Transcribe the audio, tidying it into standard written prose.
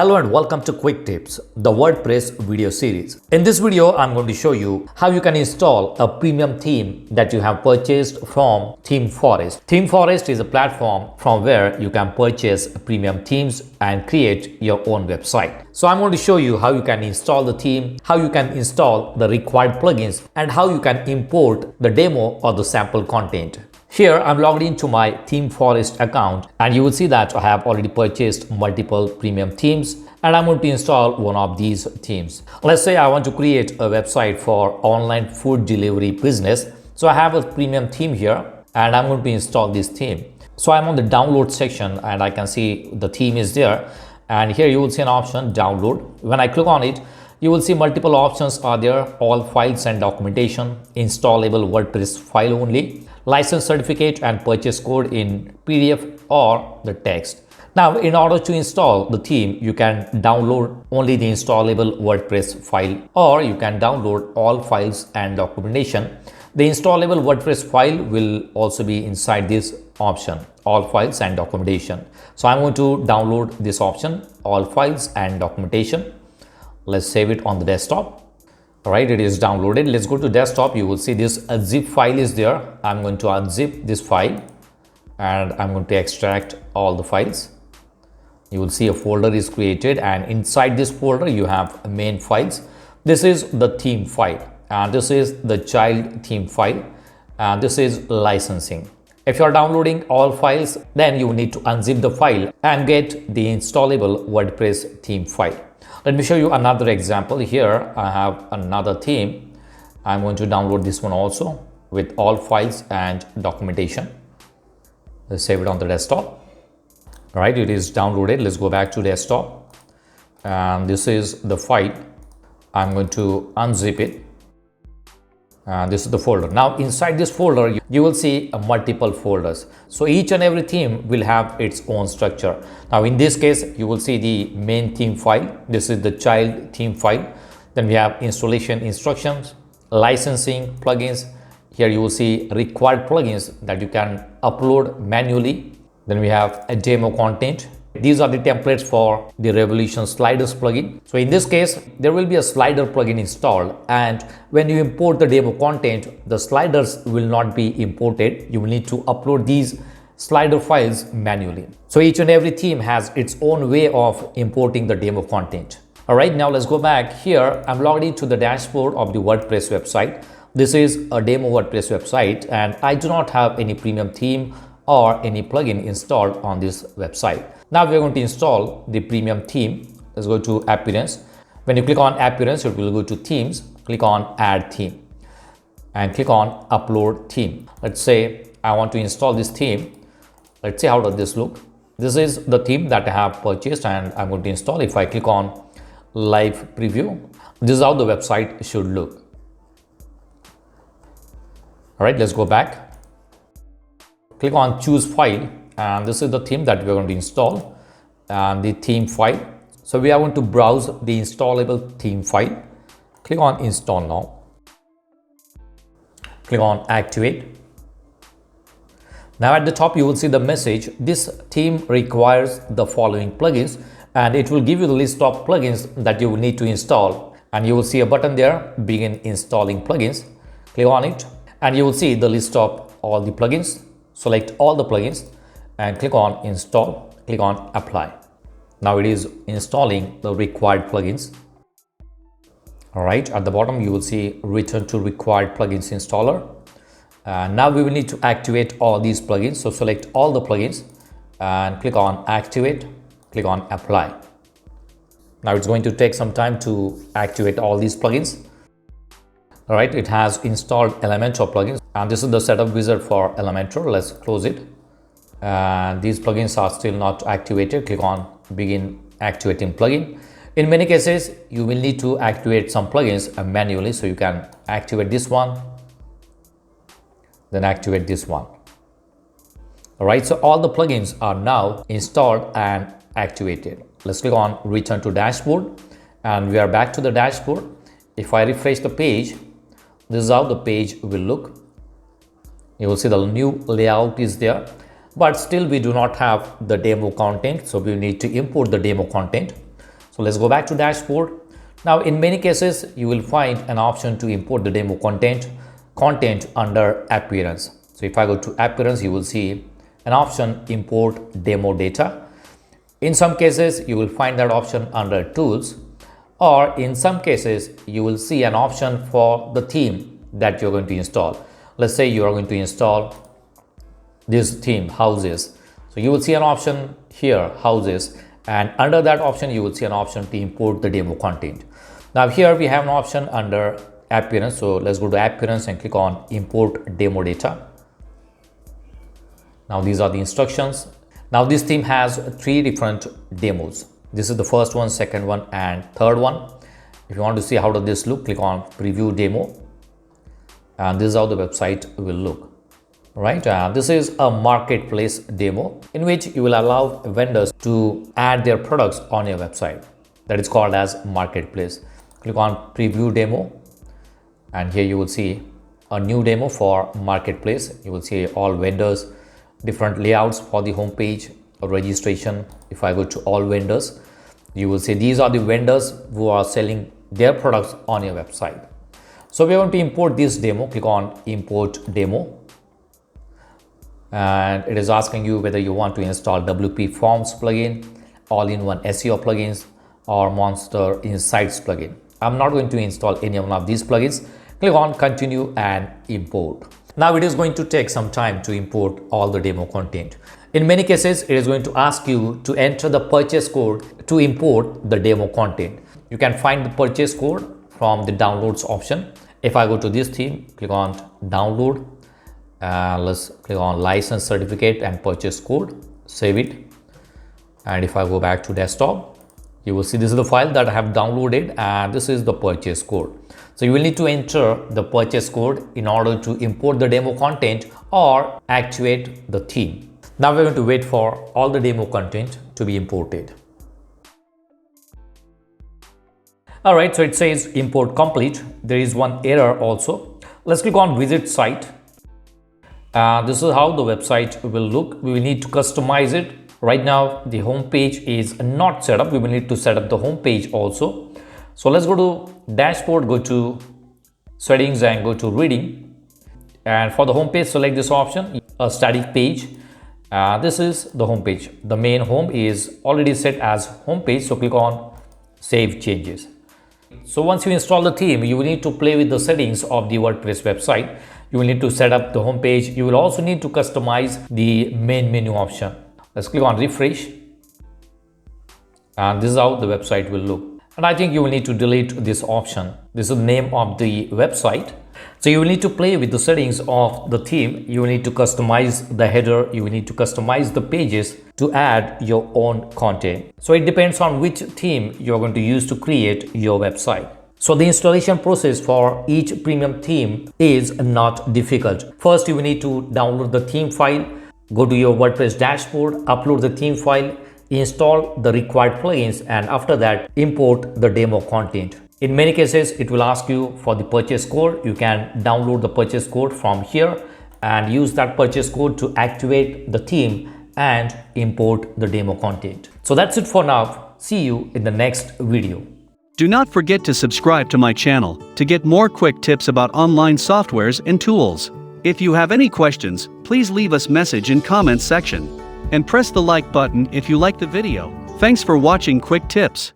Hello and welcome to Quick Tips, the WordPress video series. In this video, I'm going to show you how you can install a premium theme that you have purchased from ThemeForest. ThemeForest is a platform from where you can purchase premium themes and create your own website. So I'm going to show you how you can install the theme, how you can install the required plugins, and how you can import the demo or the sample content. Here I'm logged into my ThemeForest account and you will see that I have already purchased multiple premium themes and I'm going to install one of these themes. Let's say I want to create a website for online food delivery business. So I have a premium theme here and I'm going to install this theme. So I'm on the download section and I can see the theme is there, and here you will see an option download. When I click on it, you will see multiple options are there: all files and documentation, installable WordPress file only, license certificate and purchase code in PDF or the text. Now, in order to install the theme, you can download only the installable WordPress file, or you can download all files and documentation. The installable WordPress file will also be inside this option, all files and documentation. So I'm going to download this option, all files and documentation. Let's save it on the desktop. All right, it is downloaded. Let's go to desktop. You will see this zip file is there. I'm going to unzip this file and I'm going to extract all the files. You will see a folder is created and inside this folder you have main files. This is the theme file and this is the child theme file and this is licensing. If you are downloading all files, then you need to unzip the file and get the installable WordPress theme file. Let me show you another example. Here I have another theme. I'm going to download this one also with all files and documentation. Let's save it on the desktop. All right, it is downloaded. Let's go back to desktop and this is the file. I'm going to unzip it and this is the folder. Now inside this folder you will see multiple folders, so each and every theme will have its own structure. Now in this case you will see the main theme file, this is the child theme file, then we have installation instructions, licensing, plugins. Here you will see required plugins that you can upload manually. Then we have a demo content. These are the templates for the Revolution sliders plugin. So in this case, there will be a slider plugin installed, and when you import the demo content, the sliders will not be imported. You will need to upload these slider files manually. So each and every theme has its own way of importing the demo content. All right, now let's go back. Here I'm logged into the dashboard of the WordPress website. This is a demo WordPress website and I do not have any premium theme or any plugin installed on this website. Now we are going to install the premium theme. Let's go to Appearance. When you click on Appearance, it will go to Themes. Click on Add Theme and click on Upload Theme. Let's say I want to install this theme. Let's see how does this look. This is the theme that I have purchased and I'm going to install. If I click on Live Preview, this is how the website should look. All right, let's go back. Click on Choose File and this is the theme that we are going to install and the theme file. So we are going to browse the installable theme file. Click on Install Now. Click on Activate. Now at the top you will see the message, this theme requires the following plugins, and it will give you the list of plugins that you will need to install, and you will see a button there, Begin Installing Plugins. Click on it and you will see the list of all the plugins. Select all the plugins and click on Install. Click on Apply. Now it is installing the required plugins. All right, at the bottom you will see Return to Required Plugins Installer. Now we will need to activate all these plugins. So select all the plugins and click on Activate. Click on Apply. Now it's going to take some time to activate all these plugins. All right, it has installed Elementor plugins and this is the setup wizard for Elementor. Let's close it. These plugins are still not activated. Click on Begin Activating Plugin. In many cases, you will need to activate some plugins manually. So you can activate this one, then activate this one. All right, so all the plugins are now installed and activated. Let's click on Return to Dashboard and we are back to the dashboard. If I refresh the page, this is how the page will look. You will see the new layout is there, but still we do not have the demo content, so we need to import the demo content. So let's go back to dashboard. Now in many cases, you will find an option to import the demo content under appearance. So if I go to appearance, you will see an option import demo data. In some cases, you will find that option under tools, or in some cases, you will see an option for the theme that you're going to install. Let's say you are going to install this theme, houses. So you will see an option here, houses, and under that option, you will see an option to import the demo content. Now here we have an option under appearance. So let's go to appearance and click on import demo data. Now these are the instructions. Now this theme has 3 different demos. This is the first one, second one, and third one. If you want to see how does this look, click on preview demo. And this is how the website will look. Right? This is a marketplace demo in which you will allow vendors to add their products on your website. That is called as marketplace. Click on preview demo. And here you will see a new demo for marketplace. You will see all vendors, different layouts for the home page, registration. If I go to all vendors, you will see these are the vendors who are selling their products on your website. So we are going to import this demo. Click on import demo. And it is asking you whether you want to install WP Forms plugin, all-in-one SEO plugins, or Monster Insights plugin. I'm not going to install any one of these plugins. Click on continue and import. Now it is going to take some time to import all the demo content. In many cases, it is going to ask you to enter the purchase code to import the demo content. You can find the purchase code from the downloads option. If I go to this theme, click on download. Let's click on license certificate and purchase code, save it. And if I go back to desktop, you will see this is the file that I have downloaded, and this is the purchase code. So you will need to enter the purchase code in order to import the demo content or activate the theme. Now we're going to wait for all the demo content to be imported. All right, so it says import complete. There is one error also. Let's click on visit site. This is how the website will look. We will need to customize it. Right now, the home page is not set up. We will need to set up the home page also. So let's go to dashboard, go to settings and go to reading. And for the home page, select this option, a static page. This is the home page. The main home is already set as home page. So click on save changes. So once you install the theme, you will need to play with the settings of the WordPress website. You will need to set up the home page. You will also need to customize the main menu option. Let's click on refresh. And this is how the website will look. And I think you will need to delete this option. This is the name of the website. So you will need to play with the settings of the theme. You will need to customize the header. You will need to customize the pages to add your own content. So it depends on which theme you're going to use to create your website. So the installation process for each premium theme is not difficult. First, you will need to download the theme file, go to your WordPress dashboard, upload the theme file, install the required plugins, and after that, import the demo content. In many cases, it will ask you for the purchase code. You can download the purchase code from here and use that purchase code to activate the theme and import the demo content. So that's it for now. See you in the next video. Do not forget to subscribe to my channel to get more quick tips about online softwares and tools. If you have any questions, please leave us message in comments section. And press the like button if you like the video. Thanks for watching Quick Tips.